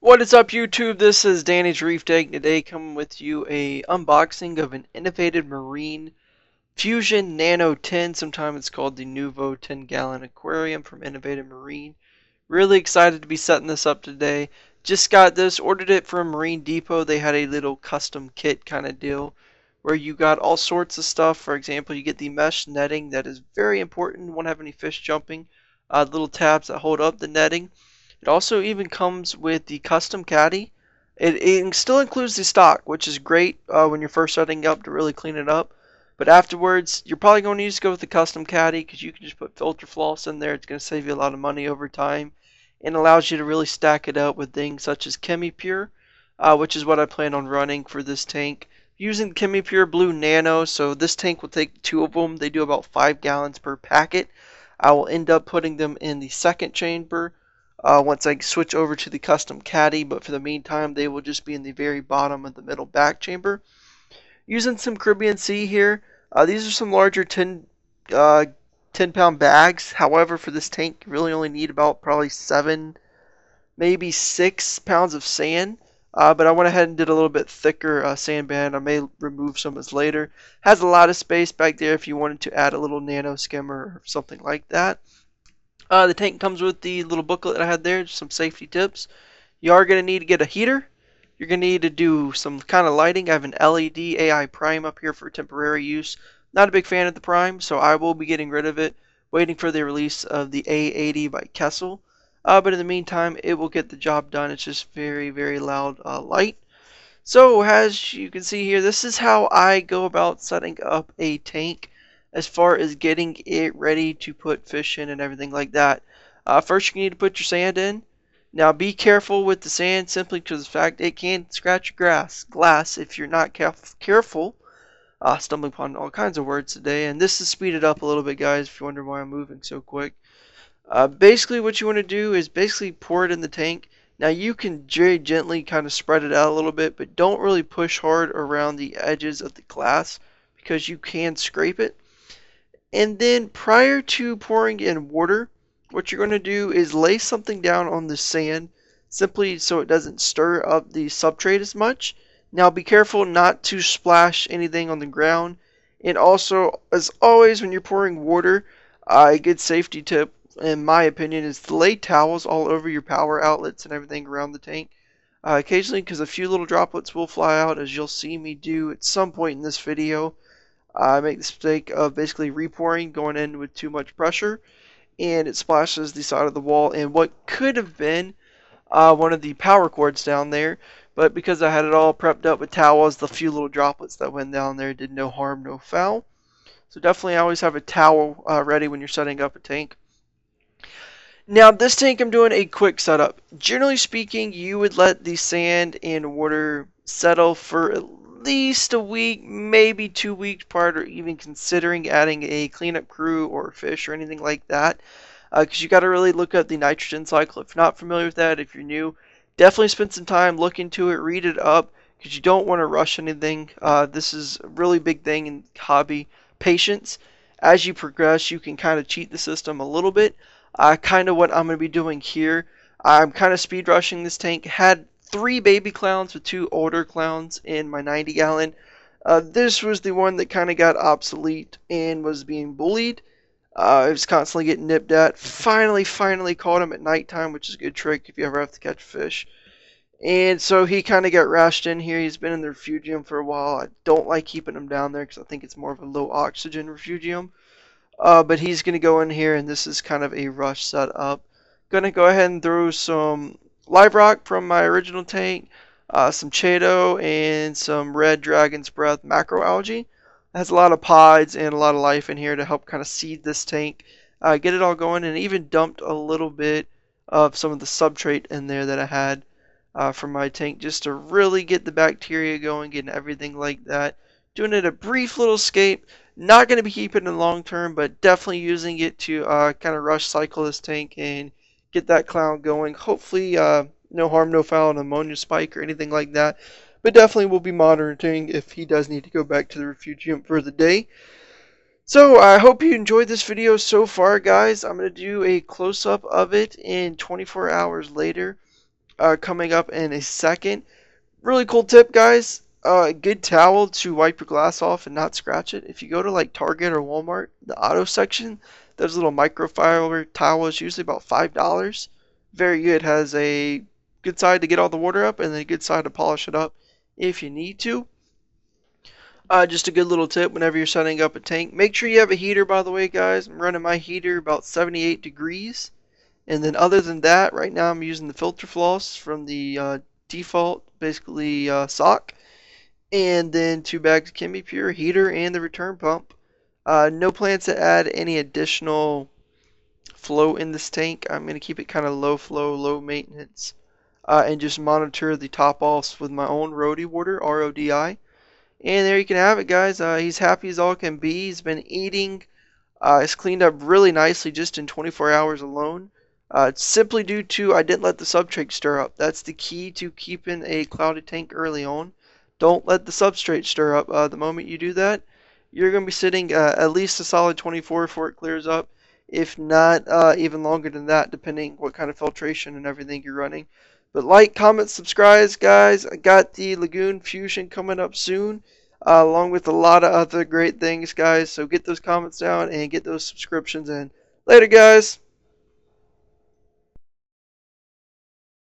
What is up, YouTube? This is Danny's Reef Tank. Today coming with you a unboxing of an innovative marine fusion Nano 10. Sometimes it's called the Nuvo 10-gallon aquarium from Innovative Marine. Really excited to be setting this up today. Just got this, ordered it from Marine Depot. They had a little custom kit kind of deal where you got all sorts of stuff. For example, you get the mesh netting that is very important. You won't have any fish jumping. Little tabs that hold up the netting. It also even comes with the custom caddy. It still includes the stock, which is great when you're first setting up to really clean it up. But afterwards, you're probably going to need to go with the custom caddy because you can just put filter floss in there. It's going to save you a lot of money over time and allows you to really stack it up with things such as ChemiPure, which is what I plan on running for this tank. Using ChemiPure Blue Nano, so this tank will take two of them. They do about 5 gallons per packet. I will end up putting them in the second chamber once I switch over to the custom caddy, but for the meantime they will just be in the very bottom of the middle back chamber. Using some Caribbean Sea here. These are some larger 10-pound bags. However, for this tank you really only need about probably 7, maybe 6 pounds of sand. But I went ahead and did a little bit thicker sand band. I may remove some of this later. Has a lot of space back there if you wanted to add a little nano skimmer or something like that. The tank comes with the little booklet that I had there, just some safety tips. You are going to need to get a heater. You're going to need to do some kind of lighting. I have an LED AI Prime up here for temporary use. Not a big fan of the Prime, so I will be getting rid of it, waiting for the release of the A80 by Kessel. But in the meantime, it will get the job done. It's just very, very loud light. So as you can see here, this is how I go about setting up a tank as far as getting it ready to put fish in and everything like that. First, you need to put your sand in. Now, be careful with the sand simply because of the fact it can scratch your glass if you're not careful. Stumbling upon all kinds of words today, and this is speeded up a little bit, guys, if you wonder why I'm moving so quick. Basically, what you want to do is basically pour it in the tank. Now, you can very gently kind of spread it out a little bit, but don't really push hard around the edges of the glass because you can scrape it. And then prior to pouring in water, what you're going to do is lay something down on the sand simply so it doesn't stir up the substrate as much. Now be careful not to splash anything on the ground. And also, as always, when you're pouring water, a good safety tip, in my opinion, is to lay towels all over your power outlets and everything around the tank. Occasionally, because a few little droplets will fly out, as you'll see me do at some point in this video. I make the mistake of basically repouring, going in with too much pressure, and it splashes the side of the wall and what could have been one of the power cords down there. But because I had it all prepped up with towels, the few little droplets that went down there did no harm, no foul. So definitely always have a towel ready when you're setting up a tank. Now this tank, I'm doing a quick setup. Generally speaking, you would let the sand and water settle for at least a week, maybe 2 weeks prior to even considering adding a cleanup crew or fish or anything like that. Because you got to really look at the nitrogen cycle. If you're not familiar with that, if you're new, definitely spend some time, look into it, read it up, because you don't want to rush anything. This is a really big thing in hobby. Patience. As you progress, you can kind of cheat the system a little bit. Kind of what I'm going to be doing here. I'm kind of speed rushing this tank. Had 3 baby clowns with 2 older clowns in my 90 gallon. This was the one that kind of got obsolete and was being bullied. It was constantly getting nipped at. Finally caught him at nighttime, which is a good trick if you ever have to catch fish. And so he kind of got rashed in here. He's been in the refugium for a while. I don't like keeping him down there because I think it's more of a low oxygen refugium. But he's going to go in here, and this is kind of a rush setup. Going to go ahead and throw some live rock from my original tank, some Chaeto, and some red dragon's breath macroalgae. It has a lot of pods and a lot of life in here to help kind of seed this tank, get it all going, and even dumped a little bit of some of the substrate in there that I had from my tank just to really get the bacteria going, getting everything like that. Doing it a brief little escape. Not going to be keeping it long term, but definitely using it to kind of rush cycle this tank and get that clown going. Hopefully, no harm, no foul, an ammonia spike or anything like that. But definitely we'll be monitoring if he does need to go back to the refugium for the day. So I hope you enjoyed this video so far, guys. I'm going to do a close-up of it in 24 hours later. coming up in a second. Really cool tip, guys. A good towel to wipe your glass off and not scratch it. If you go to like Target or Walmart, the auto section, those little microfiber towels usually about $5. Very good. Has a good side to get all the water up and then a good side to polish it up if you need to. Just a good little tip whenever you're setting up a tank. Make sure you have a heater, by the way, guys. I'm running my heater about 78 degrees. And then other than that, right now I'm using the filter floss from the default, basically sock. And then 2 bags of Chemi Pure, heater, and the return pump. No plans to add any additional flow in this tank. I'm going to keep it kind of low flow, low maintenance. And just monitor the top offs with my own Rodi water, RODI. And there you can have it, guys. He's happy as all can be. He's been eating. It's cleaned up really nicely just in 24 hours alone. It's simply due to I didn't let the substrate stir up. That's the key to keeping a clouded tank early on. Don't let the substrate stir up. The moment you do that, you're going to be sitting at least a solid 24 before it clears up. If not, even longer than that, depending what kind of filtration and everything you're running. But like, comment, subscribe, guys. I got the Lagoon Fusion coming up soon, along with a lot of other great things, guys. So get those comments down and get those subscriptions in. Later, guys.